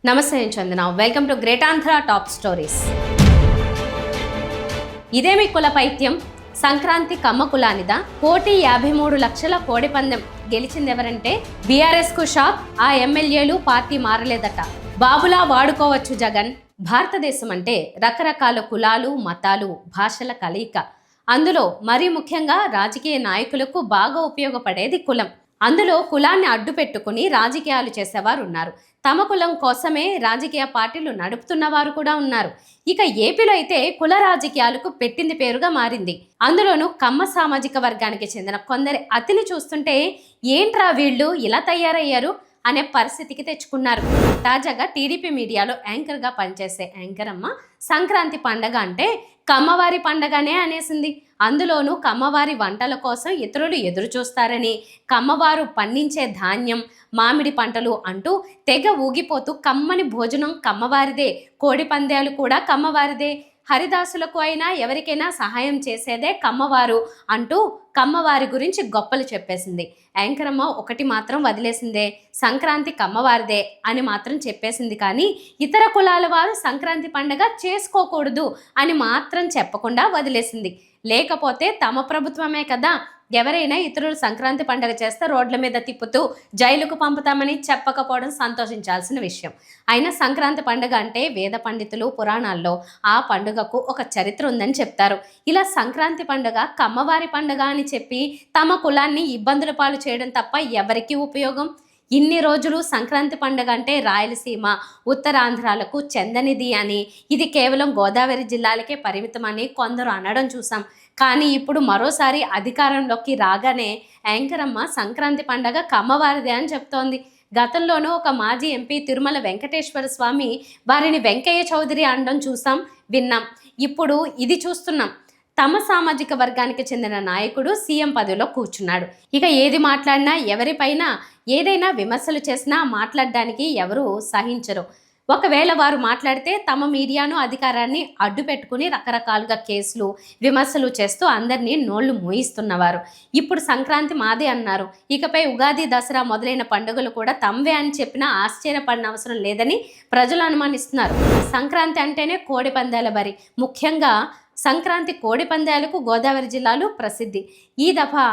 నమస్తే నేను Chandana. Welcome to great Andhra top stories. ఇదేమి కుల పైత్యం? సంక్రాంతి కమ్మ కులానిదా? 153 లక్షల కోడి పందెం గెలిచిందెవరంటే బీఆర్ఎస్ కు షాక్. ఆ ఎమ్మెల్యేలు పార్టీ మారలేదట. బాబులా వాడుకోవచ్చు జగన్. భారతదేశం అంటే రకరకాల కులాలు, మతాలు, భాషల కలయిక. అందులో మరీ ముఖ్యంగా రాజకీయ నాయకులకు బాగా ఉపయోగపడేది కులం. అందులో కులాన్ని అడ్డు పెట్టుకుని రాజకీయాలు చేసేవారు ఉన్నారు. తమ కులం కోసమే రాజకీయ పార్టీలు నడుపుతున్నవారు కూడా ఉన్నారు. ఇక ఏపీలో అయితే కుల రాజకీయాలకు పెట్టింది పేరుగా మారింది. అందులోనూ కమ్మ సామాజిక వర్గానికి చెందిన కొందరి అతిని చూస్తుంటే ఏంట్రా వీళ్ళు ఇలా తయారయ్యారు అనే పరిస్థితికి తెచ్చుకున్నారు. తాజాగా టీడీపీ మీడియాలో యాంకర్గా పనిచేసే యాంకర్ అమ్మ సంక్రాంతి పండగ అంటే కమ్మవారి పండగనే అనేసింది. అందులోనూ కమ్మవారి వంటల కోసం ఇతరులు ఎదురు చూస్తారని, కమ్మవారు పండించే ధాన్యం, మామిడి పంటలు అంటూ తెగ ఊగిపోతూ కమ్మని భోజనం కమ్మవారిదే, కోడి పందాలు కూడా కమ్మవారిదే, హరిదాసులకు అయినా ఎవరికైనా సహాయం చేసేదే కమ్మవారు అంటూ కమ్మవారి గురించి గొప్పలు చెప్పేసింది. యాంకరమ్మ ఒకటి మాత్రం వదిలేసిందే, సంక్రాంతి కమ్మవారిదే అని మాత్రం చెప్పేసింది. కానీ ఇతర కులాల వారు సంక్రాంతి పండుగ చేసుకోకూడదు అని మాత్రం చెప్పకుండా వదిలేసింది. లేకపోతే తమ ప్రభుత్వమే కదా, ఎవరైనా ఇతరులు సంక్రాంతి పండుగ చేస్తే రోడ్ల మీద తిప్పుతూ జైలుకు పంపుతామని చెప్పకపోవడం సంతోషించాల్సిన విషయం. అయినా సంక్రాంతి పండుగ అంటే వేద పండితులు పురాణాల్లో ఆ పండుగకు ఒక చరిత్ర ఉందని చెప్తారు. ఇలా సంక్రాంతి పండుగ కమ్మవారి పండుగ అని చెప్పి తమ కులాన్ని ఇబ్బందుల పాలు చేయడం తప్ప ఎవరికీ ఉపయోగం? ఇన్ని రోజులు సంక్రాంతి పండుగ అంటే రాయలసీమ, ఉత్తరాంధ్రాలకు చెందనిది అని, ఇది కేవలం గోదావరి జిల్లాలకే పరిమితమని కొందరు అనడం చూసాం. కానీ ఇప్పుడు మరోసారి అధికారంలోకి రాగానే యాంకర్ అమ్మ సంక్రాంతి పండగ కమ్మవారిదే అని చెప్తోంది. గతంలోనూ ఒక మాజీ ఎంపీ తిరుమల వెంకటేశ్వర స్వామి వారిని వెంకయ్య చౌదరి అనడం చూసాం, విన్నాం. ఇప్పుడు ఇది చూస్తున్నాం. తమ సామాజిక వర్గానికి చెందిన నాయకుడు సీఎం పదవిలో కూర్చున్నాడు. ఇక ఏది మాట్లాడినా, ఎవరిపైన ఏదైనా విమర్శలు చేసినా మాట్లాడడానికి ఎవరు సహించరు. ఒకవేళ వారు మాట్లాడితే తమ మీడియాను, అధికారాన్ని అడ్డు పెట్టుకుని రకరకాలుగా కేసులు, విమర్శలు చేస్తూ అందరినీ నోళ్లు మూయిస్తున్నవారు. ఇప్పుడు సంక్రాంతి మాదే అన్నారు. ఇకపై ఉగాది, దసరా మొదలైన పండుగలు కూడా తమవే అని చెప్పినా ఆశ్చర్యపడిన అవసరం లేదని ప్రజలు అనుమానిస్తున్నారు. సంక్రాంతి అంటేనే కోడి పందాల బరి. ముఖ్యంగా సంక్రాంతి కోడి పందాలకు గోదావరి జిల్లాలు ప్రసిద్ధి. ఈ దఫా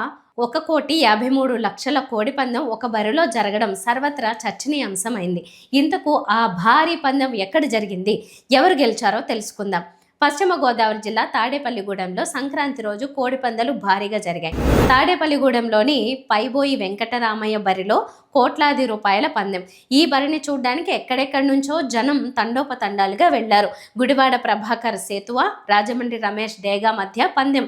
1,53,00,000 కోడి పందెం ఒక బరిలో జరగడం సర్వత్రా చర్చనీయాంశమైంది. ఇంతకు ఆ భారీ పందెం ఎక్కడ జరిగింది, ఎవరు గెలిచారో తెలుసుకుందాం. పశ్చిమ గోదావరి జిల్లా తాడేపల్లిగూడెంలో సంక్రాంతి రోజు కోడి పందాలు భారీగా జరిగాయి. తాడేపల్లిగూడెంలోని పైబోయి వెంకటరామయ్య బరిలో కోట్లాది రూపాయల పందెం. ఈ బరిని చూడ్డానికి ఎక్కడెక్కడి నుంచో జనం తండోపతండాలుగా వెళ్లారు. గుడివాడ ప్రభాకర్ సేతువ, రాజమండ్రి రమేష్ డేగా మధ్య పందెం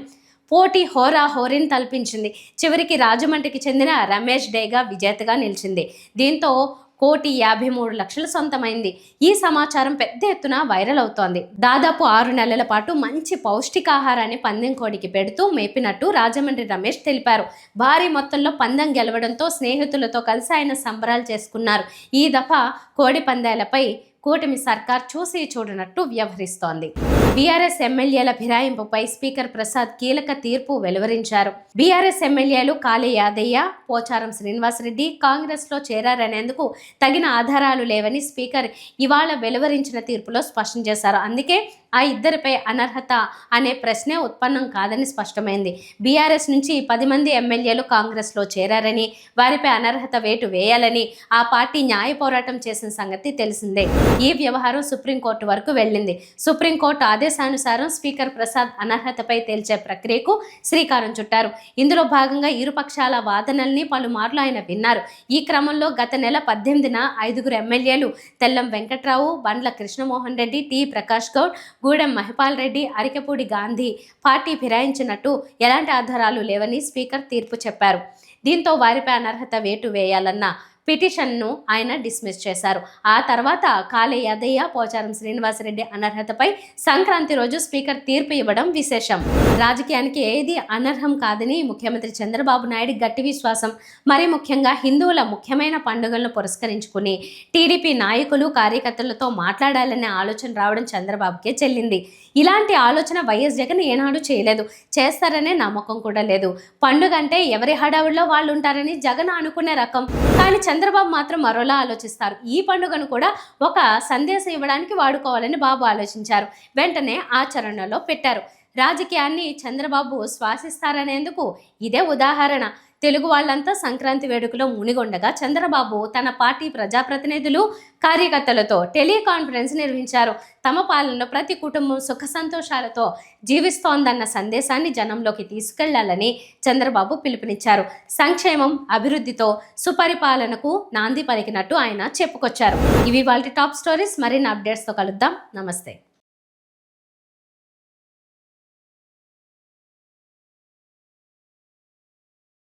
పోటీ హోరాహోరీని తలపించింది. చివరికి రాజమండ్రికి చెందిన రమేష్ డేగా విజేతగా నిలిచింది. దీంతో 1,53,00,000 సొంతమైంది. ఈ సమాచారం పెద్ద ఎత్తున వైరల్ అవుతోంది. దాదాపు 6 నెలల పాటు మంచి పౌష్టికాహారాన్ని పందెం కోడికి పెడుతూ మేపినట్టు రాజమండ్రి రమేష్ తెలిపారు. భారీ మొత్తంలో పందెం గెలవడంతో స్నేహితులతో కలిసి ఆయన సంబరాలు చేసుకున్నారు. ఈ దఫా కోడి పందాలపై కూటమి సర్కార్ చూసి చూడనట్టు వ్యవహరిస్తోంది. బీఆర్ఎస్ ఎమ్మెల్యేల ఫిరాయింపుపై స్పీకర్ ప్రసాద్ కీలక తీర్పు వెలువరించారు. బీఆర్ఎస్ ఎమ్మెల్యేలు కాళే యాదయ్య, పోచారం శ్రీనివాసరెడ్డి కాంగ్రెస్లో చేరారనేందుకు తగిన ఆధారాలు లేవని స్పీకర్ ఇవాళ వెలువరించిన తీర్పులో స్పష్టం చేశారు. అందుకే ఆ ఇద్దరిపై అనర్హత అనే ప్రశ్నే ఉత్పన్నం కాదని స్పష్టమైంది. బీఆర్ఎస్ నుంచి 10 మంది ఎమ్మెల్యేలు కాంగ్రెస్లో చేరారని, వారిపై అనర్హత వేటు వేయాలని ఆ పార్టీ న్యాయ పోరాటం చేసిన సంగతి తెలిసిందే. ఈ వ్యవహారం సుప్రీంకోర్టు వరకు వెళ్ళింది. సుప్రీంకోర్టు ఆదేశానుసారం స్పీకర్ ప్రసాద్ అనర్హతపై తేల్చే ప్రక్రియకు శ్రీకారం చుట్టారు. ఇందులో భాగంగా ఇరుపక్షాల వాదనల్ని పలుమార్లు ఆయన విన్నారు. ఈ క్రమంలో గత నెల 18న 5 ఎమ్మెల్యేలు తెల్లం వెంకట్రావు, బండ్ల కృష్ణమోహన్ రెడ్డి, టి ప్రకాష్ గౌడ్, గూడెం మహిపాల్ రెడ్డి, అరికెపూడి గాంధీ పార్టీ ఫిరాయించినట్టు ఎలాంటి ఆధారాలు లేవని స్పీకర్ తీర్పు చెప్పారు. దీంతో వారిపై అనర్హత వేటు వేయాలన్న పిటిషన్ను ఆయన డిస్మిస్ చేశారు. ఆ తర్వాత కాళే యాదయ్య, పోచారం శ్రీనివాసరెడ్డి అనర్హతపై సంక్రాంతి రోజు స్పీకర్ తీర్పు ఇవ్వడం విశేషం. రాజకీయానికి ఏది అనర్హం కాదని ముఖ్యమంత్రి చంద్రబాబు నాయుడు గట్టి విశ్వాసం. మరి ముఖ్యంగా హిందువుల ముఖ్యమైన పండుగలను పురస్కరించుకుని టీడీపీ నాయకులు, కార్యకర్తలతో మాట్లాడాలనే ఆలోచన రావడం చంద్రబాబుకే చెల్లింది. ఇలాంటి ఆలోచన వైఎస్ జగన్ ఏనాడు చేయలేదు, చేస్తారనే నమ్మకం కూడా లేదు. పండుగ అంటే ఎవరి హడావుడిలో వాళ్ళు ఉంటారని జగన్ అనుకునే రకం. కానీ చంద్రబాబు మాత్రం మరోలా ఆలోచిస్తారు. ఈ పండుగను కూడా ఒక సందేశం ఇవ్వడానికి వాడుకోవాలని బాబు ఆలోచించారు. వెంటనే ఆచరణలో పెట్టారు. రాజకీయాన్ని చంద్రబాబు శ్వాసిస్తారనేందుకు ఇదే ఉదాహరణ. తెలుగు వాళ్ళంతా సంక్రాంతి వేడుకలో మునిగొండగా చంద్రబాబు తన పార్టీ ప్రజాప్రతినిధులు, కార్యకర్తలతో టెలికాన్ఫరెన్స్ నిర్వహించారు. తమ పాలనలో ప్రతి కుటుంబం సుఖ సంతోషాలతో జీవిస్తోందన్న సందేశాన్ని జనంలోకి తీసుకెళ్లాలని చంద్రబాబు పిలుపునిచ్చారు. సంక్షేమం, అభివృద్ధితో సుపరిపాలనకు నాంది పలికినట్టు ఆయన చెప్పుకొచ్చారు. ఇవి వాళ్ళ టాప్ స్టోరీస్. మరిన్ని అప్డేట్స్తో కలుద్దాం. నమస్తే.